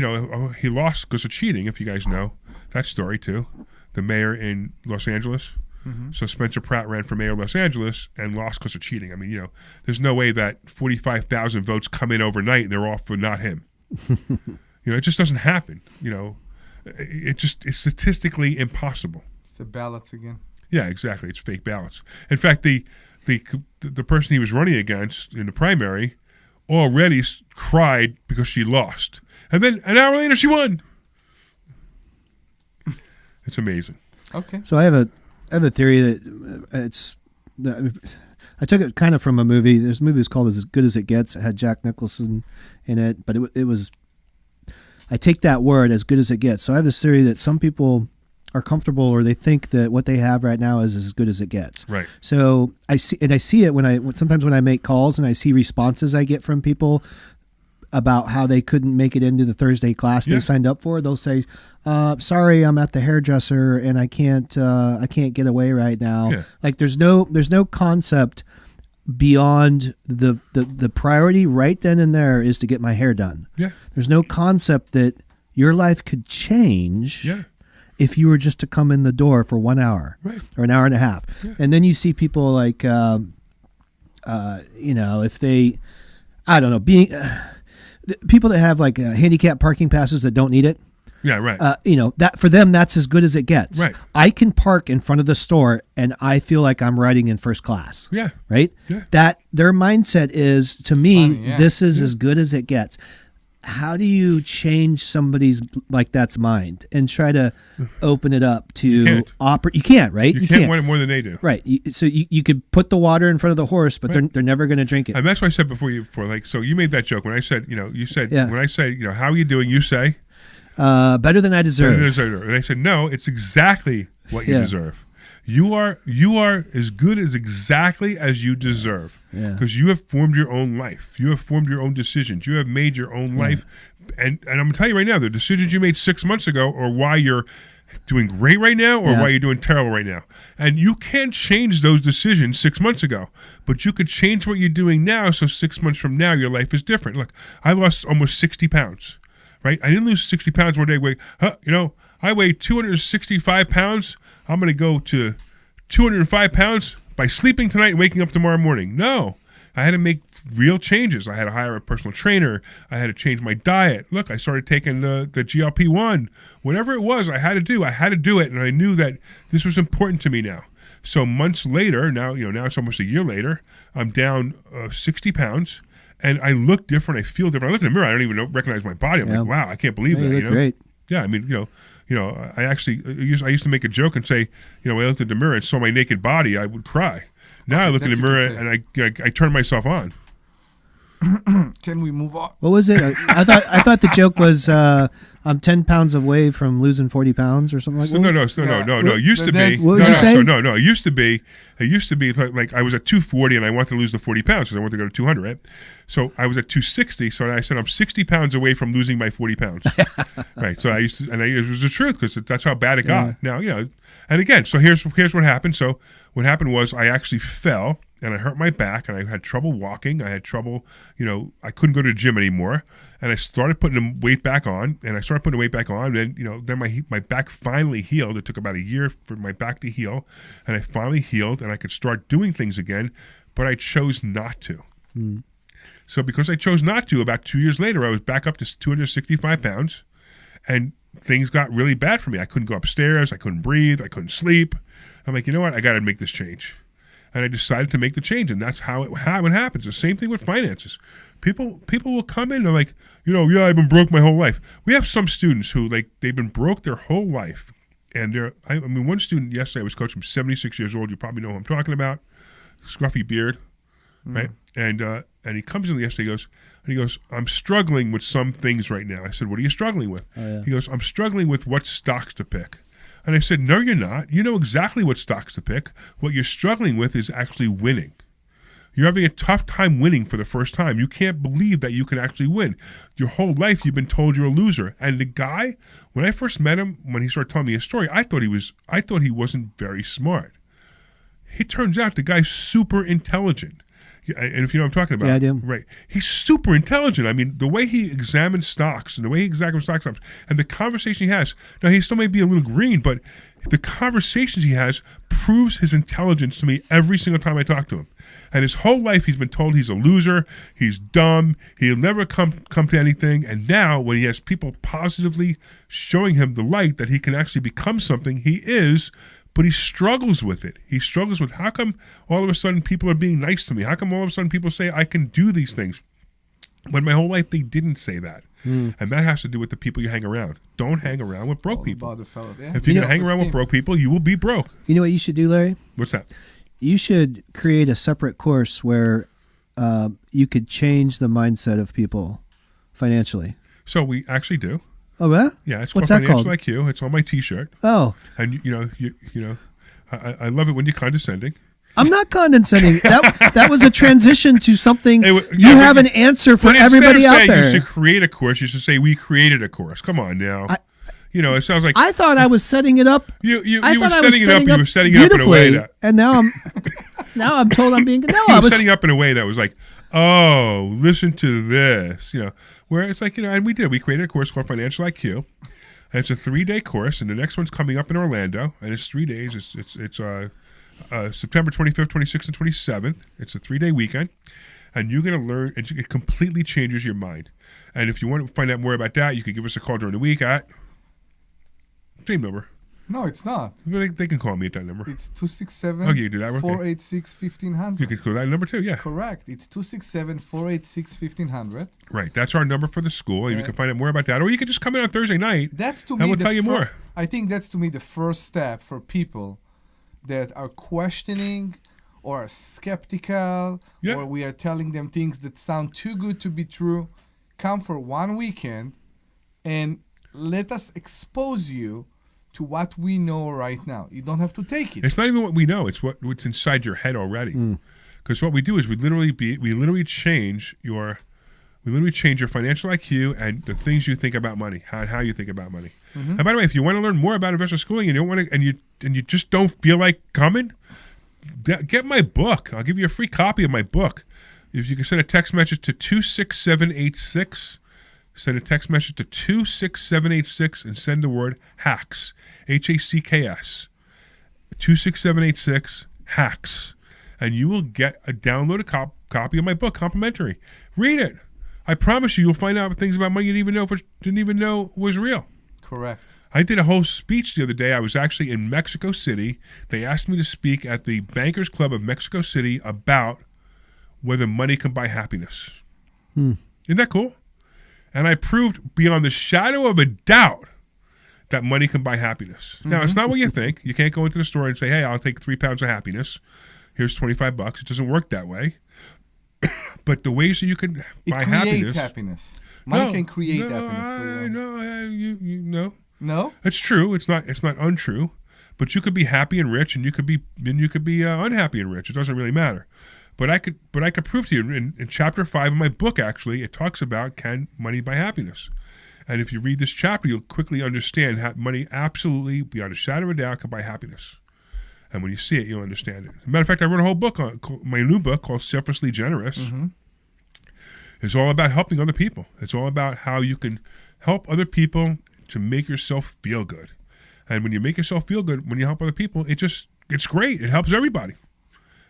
he lost because of cheating. If you guys know that story too, the mayor in Los Angeles. Mm-hmm. So Spencer Pratt ran for mayor of Los Angeles and lost because of cheating. I mean, there's no way that 45,000 votes come in overnight and they're all for not him. It just doesn't happen. It's statistically impossible. It's the ballots again. Yeah, exactly. It's fake ballots. In fact, the person he was running against in the primary already cried because she lost, and then an hour later she won. It's amazing. Okay. So I have a theory that I took it kind of from a movie. There's a movie that's called As Good as It Gets. It had Jack Nicholson in it, but it was. I take that word, as good as it gets. So I have this theory that some people are comfortable, or they think that what they have right now is as good as it gets. Right. So I see it sometimes when I make calls and I see responses I get from people about how they couldn't make it into the Thursday class they signed up for. They'll say, "Sorry, I'm at the hairdresser and I can't get away right now." Yeah. Like there's no concept beyond the priority right then and there is to get my hair done. Yeah. There's no concept that your life could change. Yeah. If you were just to come in the door for 1 hour, right, or an hour and a half. Yeah. And then you see people like, if they, I don't know, being people that have like handicap parking passes that don't need it. Yeah, right. That for them, that's as good as it gets. Right. I can park in front of the store and I feel like I'm riding in first class. Yeah. Right. Yeah. That their mindset is, to me, funny, yeah. this is as good as it gets. How do you change somebody's like that's mind and try to open it up to You can't, right? You can't want it more than they do. Right. So you could put the water in front of the horse, but they're never going to drink it. And that's what I said before. So you made that joke when I said, Yeah. when I say, how are you doing? You say, better than I deserve. better than I deserve. And I said, no, it's exactly what you deserve. You are as good as exactly as you deserve. Because you have formed your own life. You have formed your own decisions. You have made your own life. And I'm going to tell you right now, the decisions you made 6 months ago are why you're doing great right now or why you're doing terrible right now. And you can't change those decisions 6 months ago. But you could change what you're doing now, so 6 months from now, your life is different. Look, I lost almost 60 pounds, right? I didn't lose 60 pounds one day. I weigh 265 pounds. I'm going to go to 205 pounds by sleeping tonight and waking up tomorrow morning. No, I had to make real changes. I had to hire a personal trainer. I had to change my diet. Look, I started taking the GLP-1. Whatever it was I had to do it. And I knew that this was important to me now. So months later, now it's almost a year later, I'm down 60 pounds and I look different. I feel different. I look in the mirror. I don't even recognize my body. I'm like, wow, I can't believe that. You look great. Yeah, I mean, I used to make a joke and say, when I looked at the mirror and saw my naked body, I would cry. Now I look in the mirror and I turn myself on. Can we move on? What was it? I thought the joke was I'm 10 pounds away from losing 40 pounds or something like that. No. It used to be. What did you say? No. It used to be. It used to be like I was at 240 and I wanted to lose the 40 pounds because I wanted to go to 200. Right? So I was at 260. So I said I'm 60 pounds away from losing my 40 pounds. Right. So I used to, and it was the truth because that's how bad it got. Now and again. So here's what happened. So what happened was I actually fell. And I hurt my back, and I had trouble walking. I had trouble, I couldn't go to the gym anymore. And I started putting the weight back on, and then my back finally healed. It took about a year for my back to heal, and I finally healed, and I could start doing things again, but I chose not to. So because I chose not to, about 2 years later, I was back up to 265 pounds, and things got really bad for me. I couldn't go upstairs. I couldn't breathe. I couldn't sleep. I'm like, you know what? I got to make this change. And I decided to make the change, and that's how it happens. The same thing with finances. People will come in and they're like, I've been broke my whole life. We have some students who they've been broke their whole life, and one student yesterday I was coaching, 76 years old. You probably know who I'm talking about, scruffy beard, right? And he comes in yesterday. He goes, I'm struggling with some things right now. I said, what are you struggling with? Oh, yeah. He goes, I'm struggling with what stocks to pick. And I said, no, you're not. You know exactly what stocks to pick. What you're struggling with is actually winning. You're having a tough time winning for the first time. You can't believe that you can actually win. Your whole life you've been told you're a loser. And the guy, when I first met him, when he started telling me his story, I thought he wasn't very smart. It turns out the guy's super intelligent. And if you know what I'm talking about. Yeah, I do. Right. He's super intelligent. I mean, the way he examines stocks and the way he examines stocks and the conversation he has. Now, he still may be a little green, but the conversations he has proves his intelligence to me every single time I talk to him. And his whole life he's been told he's a loser, he's dumb, he'll never come to anything. And now when he has people positively showing him the light that he can actually become something, he is. But he struggles with it. He struggles with how come all of a sudden people are being nice to me? How come all of a sudden people say I can do these things? When my whole life they didn't say that. And that has to do with the people you hang around. Don't hang around with broke people. If you're going to hang around with broke people, you will be broke. You know what you should do, Larry? What's that? You should create a separate course where you could change the mindset of people financially. So we actually do. Oh, yeah? Yeah, it's What's called that Financial called? IQ. It's on my T-shirt. Oh. And I love it when you're condescending. I'm not condescending. That was a transition to something. You have an answer for but everybody out saying there. You should create a course. You should say we created a course. Come on now. It sounds like I thought I was setting it up. You were setting it up. You were setting it up in a way that. And now I'm told I'm being. No, I was setting up in a way that was like, oh, listen to this. Where it's like and we did. We created a course called Financial IQ. And it's a 3-day course, and the next one's coming up in Orlando, and it's 3 days. It's September 25th, 26th, and 27th. It's a 3-day weekend, and you're going to learn. It completely changes your mind. And if you want to find out more about that, you can give us a call during the week at same number. No, it's not. They can call me at that number. It's 267 okay, you do that. 486 1500. You can call that number too, yeah. Correct. It's 267 486 1500. Right. That's our number for the school. And you can find out more about that. Or you can just come in on Thursday night. That's to and me. We'll tell you more. I think that's to me the first step for people that are questioning or are skeptical or we are telling them things that sound too good to be true. Come for one weekend and let us expose you to what we know right now. You don't have to take it. It's not even what we know. It's what's inside your head already. Because what we do is we literally change your financial IQ and the things you think about money, how you think about money. And by the way, if you want to learn more about investor schooling and you don't want to, and you just don't feel like coming, get my book. I'll give you a free copy of my book. If you can send a text message to 26786. Send a text message to 26786 and send the word HACKS, HACKS, 26786 HACKS, and you will get a downloaded copy of my book, complimentary. Read it. I promise you'll find out things about money you didn't even know was real. Correct. I did a whole speech the other day. I was actually in Mexico City. They asked me to speak at the Bankers Club of Mexico City about whether money can buy happiness. Isn't that cool? And I proved beyond the shadow of a doubt that money can buy happiness. Now, it's not what you think. You can't go into the store and say, hey, I'll take 3 pounds of happiness. Here's $25. It doesn't work that way. but the ways that you can It buy creates happiness. happiness. Money No, can create no, happiness for you. No. No? It's true. It's not untrue. But you could be happy and rich, and you could be unhappy and rich. It doesn't really matter. But I could prove to you in chapter 5 of my book. Actually, it talks about can money buy happiness, and if you read this chapter, you'll quickly understand how money absolutely, beyond a shadow of a doubt, can buy happiness. And when you see it, you'll understand it. As a matter of fact, I wrote a whole book my new book called Selflessly Generous. Mm-hmm. It's all about helping other people. It's all about how you can help other people to make yourself feel good. And when you make yourself feel good, when you help other people, it's great. It helps everybody.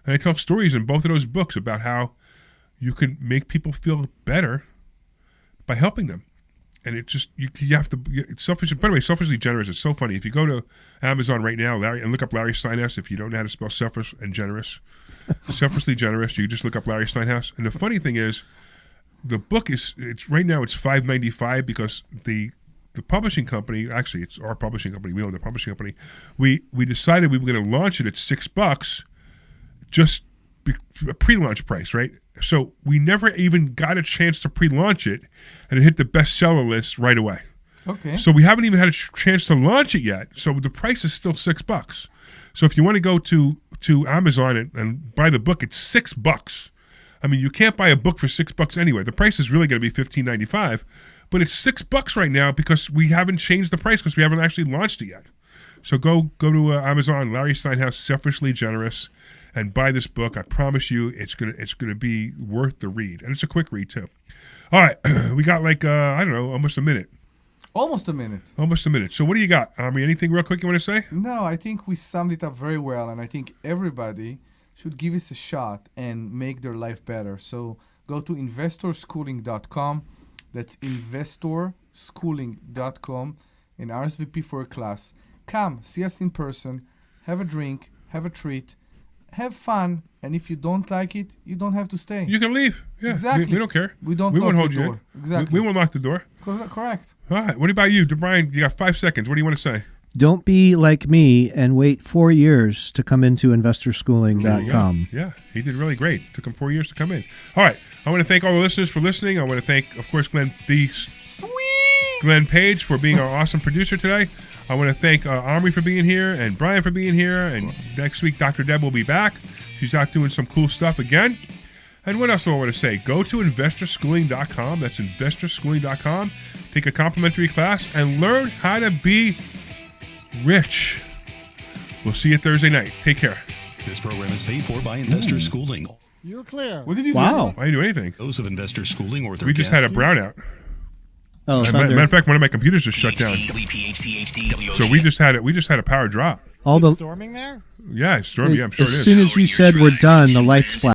And I tell stories in both of those books about how you can make people feel better by helping them. And it just, you have to, by the way, Selfishly Generous is so funny. If you go to Amazon right now, and look up Larry Steinhouse, if you don't know how to spell selfish and generous, Selfishly Generous, you just look up Larry Steinhouse. And the funny thing is, the book it's right now it's $5.95 because the publishing company, actually it's our publishing company, we own the publishing company, we decided we were going to launch it at $6, just a pre-launch price, right? So we never even got a chance to pre-launch it, and it hit the bestseller list right away. Okay. So we haven't even had a chance to launch it yet. So the price is still $6. So if you want to go to Amazon and buy the book, it's $6. I mean, you can't buy a book for $6 anyway. The price is really going to be $15.95, but it's $6 right now because we haven't changed the price because we haven't actually launched it yet. So go to Amazon, Larry Steinhouse, Selfishly Generous, and buy this book. I promise you, it's gonna be worth the read, and it's a quick read too. All right, we got almost a minute. Almost a minute. Almost a minute. So what do you got? Anything real quick you want to say? No, I think we summed it up very well, and I think everybody should give this a shot and make their life better. So go to investorschooling.com. That's investorschooling.com and RSVP for a class. Come, see us in person, have a drink, have a treat, have fun, and if you don't like it, you don't have to stay. You can leave. Yeah, exactly. We don't care. We won't hold lock the you door. in. Exactly. We won't lock the door. Correct. All right. What about you, Brian? You got 5 seconds. What do you want to say? Don't be like me and wait 4 years to come into investorschooling.com. Yeah, he did really great. Took him 4 years to come in. All right. I want to thank all the listeners for listening. I want to thank, of course, Glenn Page for being our awesome producer today. I want to thank Omri for being here and Brian for being here. And next week, Dr. Deb will be back. She's out doing some cool stuff again. And what else do I want to say? Go to investorschooling.com. That's investorschooling.com. Take a complimentary class and learn how to be rich. We'll see you Thursday night. Take care. This program is paid for by Investor Schooling. You're clear. What did you do? I didn't do anything. Those of Investor Schooling or their We just had a brownout. Oh, matter of fact, one of my computers just shut down. So we just had a power drop. All the storming there? Yeah, it's stormy. Yeah, I'm sure it as is. soon as you said we're done, the lights flashed.